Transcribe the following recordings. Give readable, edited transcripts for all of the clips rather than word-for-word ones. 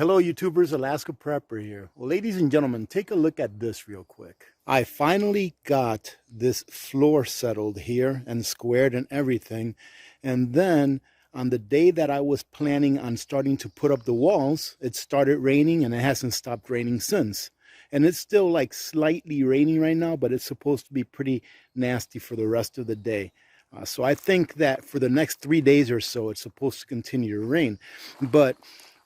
Hello YouTubers, Alaska Prepper here. Well, ladies and gentlemen, take a look at this real quick. I finally got this floor settled here and squared and everything. And then on the day that I was planning on starting to put up the walls, it started raining and it hasn't stopped raining since. And it's still like slightly raining right now, but it's supposed to be pretty nasty for the rest of the day. So I think that for the next 3 days or so, it's supposed to continue to rain. But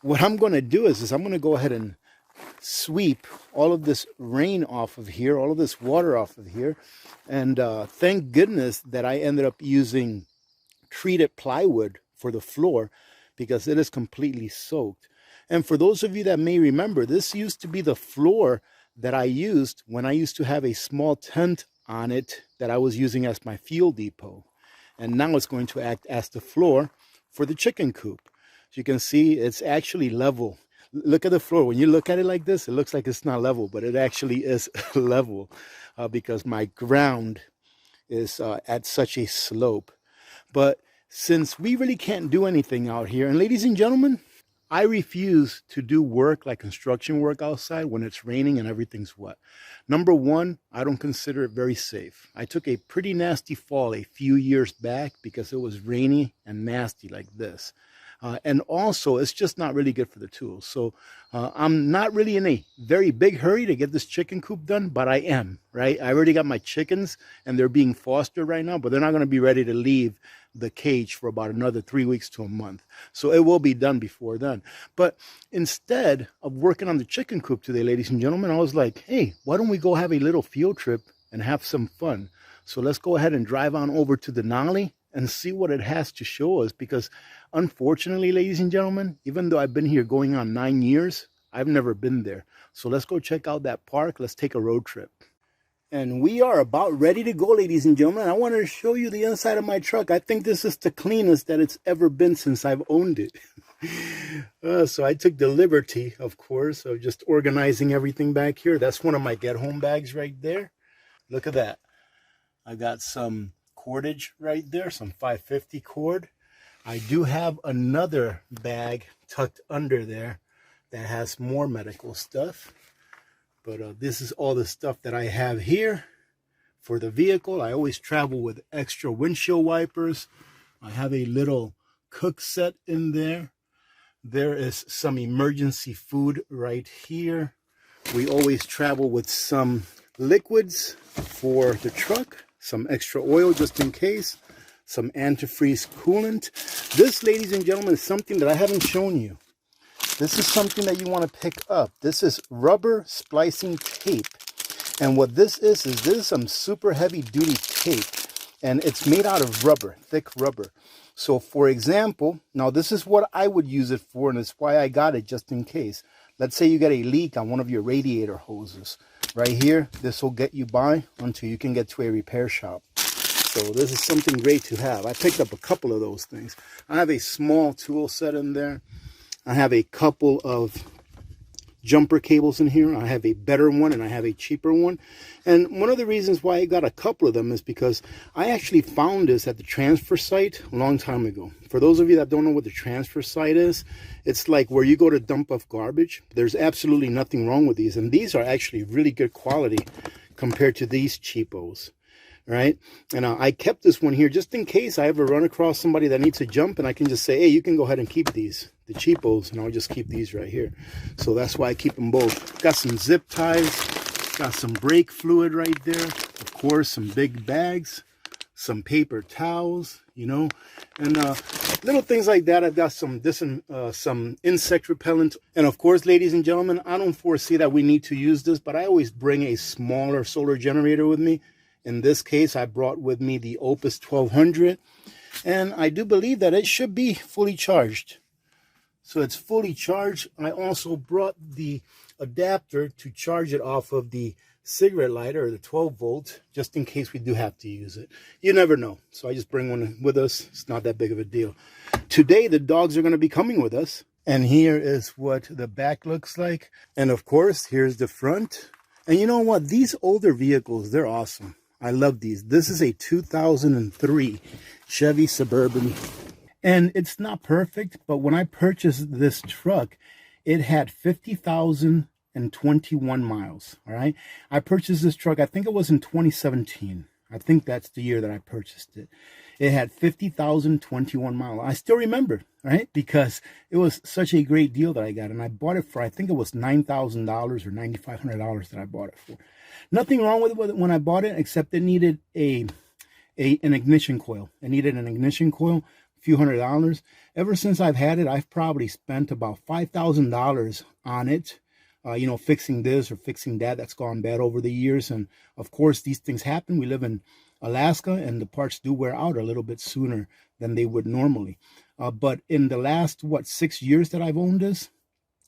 what I'm going to do is I'm going to go ahead and sweep all of this rain off of here, all of this water off of here. And thank goodness that I ended up using treated plywood for the floor because it is completely soaked. And for those of you that may remember, this used to be the floor that I used when I used to have a small tent on it that I was using as my fuel depot. And now it's going to act as the floor for the chicken coop. You can see it's actually level. Look at the floor. When you look at it like this, it looks like it's not level, but it actually is level because my ground is at such a slope. But since we really can't do anything out here, and ladies and gentlemen, I refuse to do work like construction work outside when it's raining and everything's wet. Number one, I don't consider it very safe. I took a pretty nasty fall a few years back because it was rainy and nasty like this. And also, it's just not really good for the tools. So I'm not really in a very big hurry to get this chicken coop done, but I am, right? I already got my chickens and they're being fostered right now, but they're not going to be ready to leave the cage for about another 3 weeks to a month. So it will be done before then. But instead of working on the chicken coop today, ladies and gentlemen, I was like, hey, why don't we go have a little field trip and have some fun? So let's go ahead and drive on over to Denali and see what it has to show us, because unfortunately, ladies and gentlemen, even though I've been here going on 9 years, I've never been there. So let's go check out that park. Let's take a road trip. And we are about ready to go, ladies and gentlemen. I wanted to show you the inside of my truck. I think this is the cleanest that it's ever been since I've owned it. So I took the liberty, of course, of just organizing everything back here. That's one of my get home bags right there. Look at that. I got some cordage right there, some 550 cord. I do have another bag tucked under there that has more medical stuff. But this is all the stuff that I have here for the vehicle. I always travel with extra windshield wipers. I have a little cook set in there. There is some emergency food right here. We always travel with some liquids for the truck, some extra oil just in case, some antifreeze coolant. This, ladies and gentlemen, is something that I haven't shown you. This is something that you want to pick up. This is rubber splicing tape. And what this is this is some super heavy duty tape. And it's made out of rubber, thick rubber. So for example, now this is what I would use it for, and it's why I got it just in case. Let's say you get a leak on one of your radiator hoses. Right here, this will get you by until you can get to a repair shop. So this is something great to have. I picked up a couple of those things. I have a small tool set in there. I have a couple of jumper cables in here. I have a better one and I have a cheaper one. And one of the reasons why I got a couple of them is because I actually found this at the transfer site a long time ago. For those of you that don't know what the transfer site is, it's like where you go to dump off garbage. There's absolutely nothing wrong with these. And these are actually really good quality compared to these cheapos. Right? And I kept this one here just in case I ever run across somebody that needs to jump, and I can just say, hey, you can go ahead and keep these, the cheapos, and I'll just keep these right here. So that's why I keep them both. Got some zip ties, got some brake fluid right there, of course, some big bags, some paper towels, you know, and little things like that. I've got some insect repellent. And of course, ladies and gentlemen, I don't foresee that we need to use this, but I always bring a smaller solar generator with me. In this case, I brought with me the Opus 1200, and I do believe that it should be fully charged. So it's fully charged. I also brought the adapter to charge it off of the cigarette lighter, or the 12 volt, just in case we do have to use it. You never know. So I just bring one with us. It's not that big of a deal. Today, the dogs are going to be coming with us. And here is what the back looks like. And of course, here's the front. And you know what? These older vehicles, they're awesome. I love these. This is a 2003 Chevy Suburban. And it's not perfect, but when I purchased this truck, It had 50,021 miles. All right. I purchased this truck, I think it was in 2017. I think that's the year that I purchased it. It had 50,021 miles. I still remember, right? Because it was such a great deal that I got. And I bought it for, I think it was $9,000 or $9,500 that I bought it for. Nothing wrong with it when I bought it, except it needed an ignition coil. It needed an ignition coil, a few $100s. Ever since I've had it, I've probably spent about $5,000 on it. You know, fixing this or fixing that. That's gone bad over the years. And of course, these things happen. We live in Alaska, and the parts do wear out a little bit sooner than they would normally. But in the last, 6 years that I've owned this,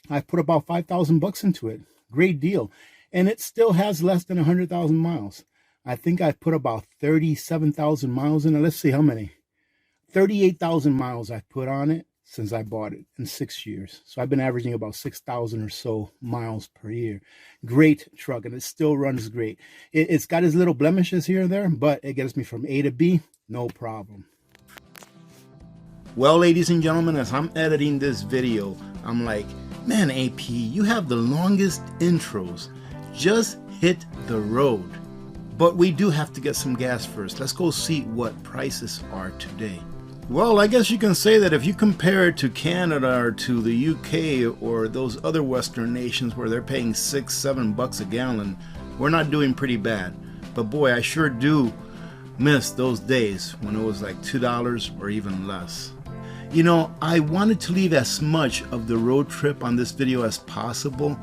I've put about $5,000 into it. Great deal. And it still has less than 100,000 miles. I think I've put about 37,000 miles in it. Let's see how many. 38,000 miles I've put on it since I bought it in 6 years. So I've been averaging about 6,000 or so miles per year. Great truck, and it still runs great. It's got its little blemishes here and there, but it gets me from A to B, no problem. Well, ladies and gentlemen, as I'm editing this video, I'm like, man, AP, you have the longest intros. Just hit the road. But we do have to get some gas first. Let's go see what prices are today. Well, I guess you can say that if you compare it to Canada or to the UK or those other Western nations where they're paying $6-7 a gallon, we're not doing pretty bad. But boy, I sure do miss those days when it was like $2 or even less. You know, I wanted to leave as much of the road trip on this video as possible.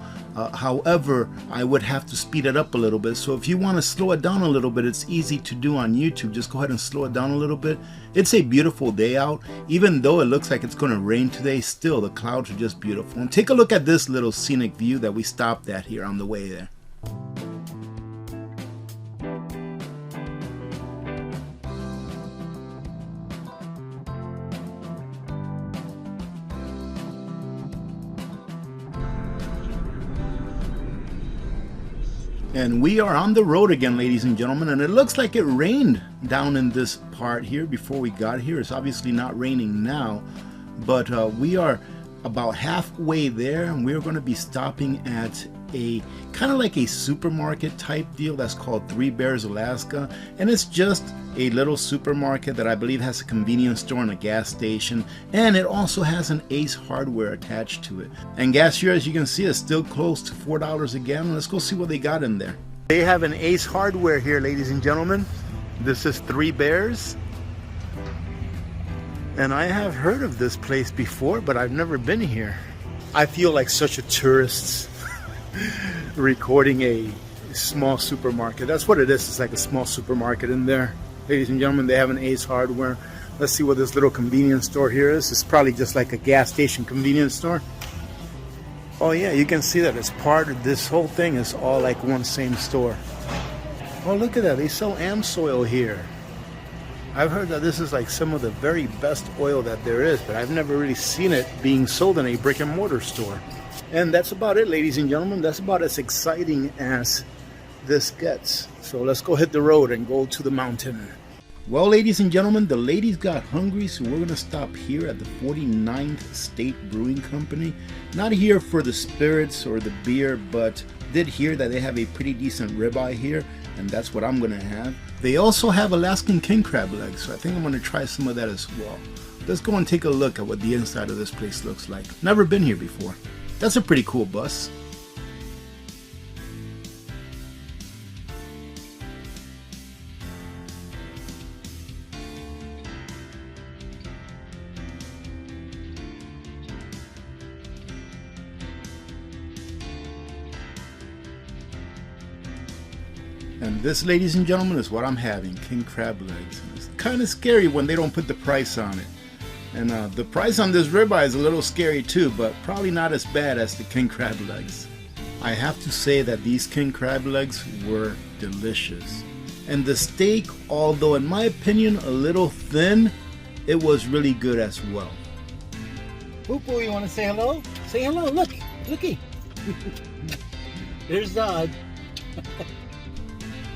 However, I would have to speed it up a little bit. So if you want to slow it down a little bit, it's easy to do on YouTube. Just go ahead and slow it down a little bit. It's a beautiful day out. Even though it looks like it's going to rain today, still the clouds are just beautiful. And take a look at this little scenic view that we stopped at here on the way there. And we are on the road again, ladies and gentlemen, and it looks like it rained down in this part here before we got here. It's obviously not raining now, but we are about halfway there, and we're going to be stopping at a kind of like a supermarket type deal that's called Three Bears, Alaska. And it's just a little supermarket that I believe has a convenience store and a gas station, and it also has an Ace Hardware attached to it. And gas here, as you can see, is still close to $4 a gallon. Let's go see what they got in there. They have an Ace Hardware here, ladies and gentlemen. This is Three Bears, and I have heard of this place before, but I've never been here. I feel like such a tourist recording a small supermarket. That's what it is. It's like a small supermarket in there. Ladies and gentlemen, they have an Ace Hardware. Let's see what this little convenience store here is. It's probably just like a gas station convenience store. Oh yeah, you can see that it's part of this whole thing is all like one same store. Oh, look at that. They sell AmSoil here. I've heard that this is like some of the very best oil that there is, but I've never really seen it being sold in a brick and mortar store. And that's about it, ladies and gentlemen. That's about as exciting as this gets. So let's go hit the road and go to the mountain. Well, ladies and gentlemen, the ladies got hungry, so we're going to stop here at the 49th State Brewing Company. Not here for the spirits or the beer, but did hear that they have a pretty decent ribeye here, and that's what I'm going to have. They also have Alaskan king crab legs, so I think I'm going to try some of that as well. Let's go and take a look at what the inside of this place looks like. Never been here before. That's a pretty cool bus. And this, ladies and gentlemen, is what I'm having, king crab legs. It's kind of scary when they don't put the price on it. And the price on this ribeye is a little scary too, but probably not as bad as the king crab legs. I have to say that these king crab legs were delicious. And the steak, although in my opinion a little thin, it was really good as well. Poo-Poo, you want to say hello? Say hello, look, looky. There's Zod.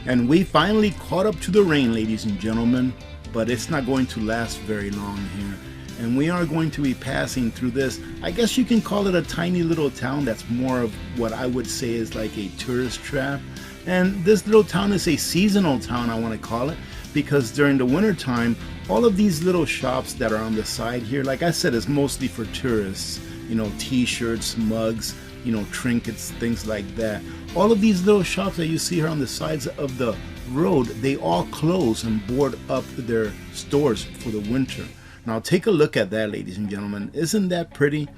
And we finally caught up to the rain, ladies and gentlemen, but it's not going to last very long here. and we are going to be passing through this. I guess you can call it a tiny little town that's more of what I would say is like a tourist trap. And this little town is a seasonal town, I want to call it, because during the winter time, all of these little shops that are on the side here, like I said, is mostly for tourists. You know, t-shirts, mugs, you know, trinkets, things like that. All of these little shops that you see here on the sides of the road, they all close and board up their stores for the winter. Now take a look at that, ladies and gentlemen. Isn't that pretty?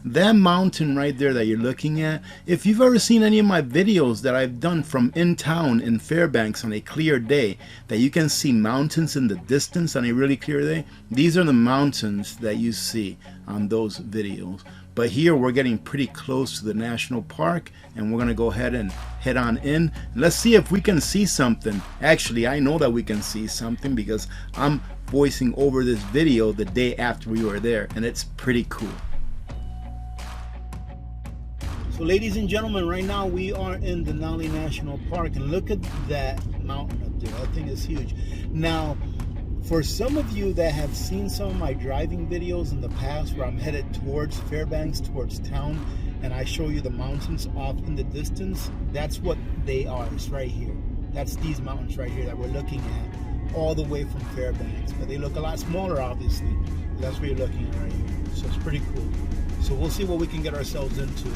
That mountain right there that you're looking at, if you've ever seen any of my videos that I've done from in town in Fairbanks on a clear day, that you can see mountains in the distance on a really clear day, these are the mountains that you see on those videos. But here we're getting pretty close to the national park, and we're gonna go ahead and head on in. Let's see if we can see something. Actually, I know that we can see something because I'm voicing over this video the day after we were there, and it's pretty cool. So ladies and gentlemen, right now we are in Denali National Park, and look at that mountain up there. That thing is huge. Now, for some of you that have seen some of my driving videos in the past where I'm headed towards Fairbanks, towards town, and I show you the mountains off in the distance, that's what they are. It's right here. That's these mountains right here that we're looking at, all the way from Fairbanks. But they look a lot smaller, obviously. That's what you're looking at right here. So it's pretty cool. So we'll see what we can get ourselves into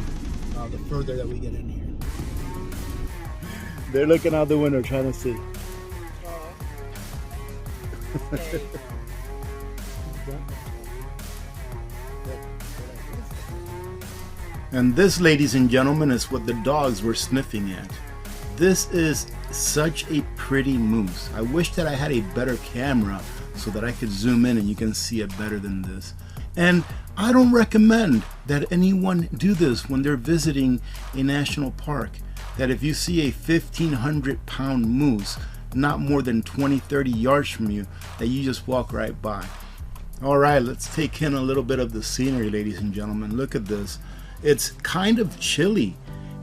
the further that we get in here. They're looking out the window trying to see. Okay. And this, ladies and gentlemen, is what the dogs were sniffing at. This is such a pretty moose. I wish that I had a better camera so that I could zoom in and you can see it better than this. And I don't recommend that anyone do this when they're visiting a national park. That if you see a 1,500-pound moose not more than 20-30 yards from you, that you just walk right by. All right, let's take in a little bit of the scenery, ladies and gentlemen. Look at this. It's kind of chilly.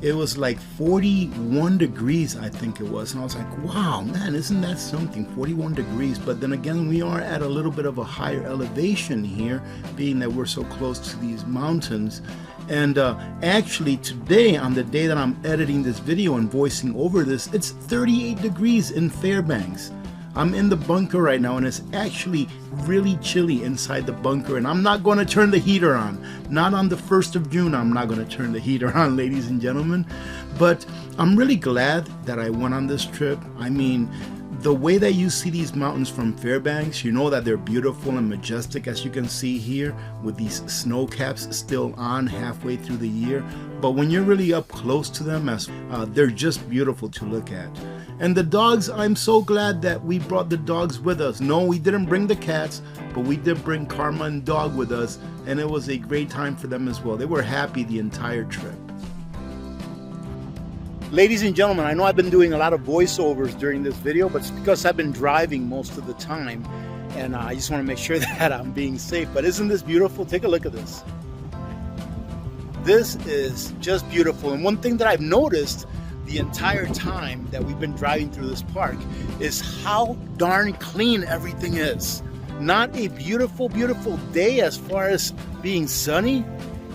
It was like 41 degrees, I think it was. And I was like, wow, man, isn't that something? 41 degrees. But then again, we are at a little bit of a higher elevation here, being that we're so close to these mountains. And actually today, on the day that I'm editing this video and voicing over this, it's 38 degrees in Fairbanks. I'm in the bunker right now, and it's actually really chilly inside the bunker, and I'm not going to turn the heater on. Not on the 1st of June, I'm not going to turn the heater on, ladies and gentlemen. But I'm really glad that I went on this trip. I mean, the way that you see these mountains from Fairbanks, you know that they're beautiful and majestic, as you can see here, with these snow caps still on halfway through the year. But when you're really up close to them, they're just beautiful to look at. And the dogs, I'm so glad that we brought the dogs with us. No, we didn't bring the cats, but we did bring Karma and Dog with us, and it was a great time for them as well. They were happy the entire trip. Ladies and gentlemen, I know I've been doing a lot of voiceovers during this video, but it's because I've been driving most of the time, and I just want to make sure that I'm being safe. But isn't this beautiful? Take a look at this. This is just beautiful. And one thing that I've noticed the entire time that we've been driving through this park is how darn clean everything is. Not a beautiful, beautiful day as far as being sunny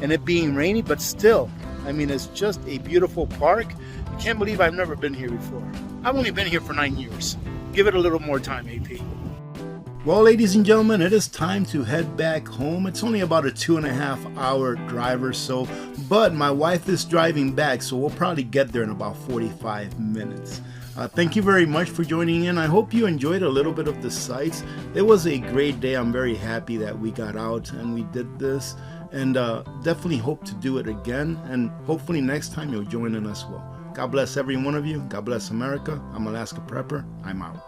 and it being rainy, but still, I mean, it's just a beautiful park. I can't believe I've never been here before. I've only been here for 9 years. Give it a little more time, AP. Well, ladies and gentlemen, it is time to head back home. It's only about a 2.5 hour drive or so, but my wife is driving back, so we'll probably get there in about 45 minutes. Thank you very much for joining in. I hope you enjoyed a little bit of the sights. It was a great day. I'm very happy that we got out and we did this, and definitely hope to do it again, and hopefully next time you'll join in as well. God bless every one of you. God bless America. I'm Alaska Prepper. I'm out.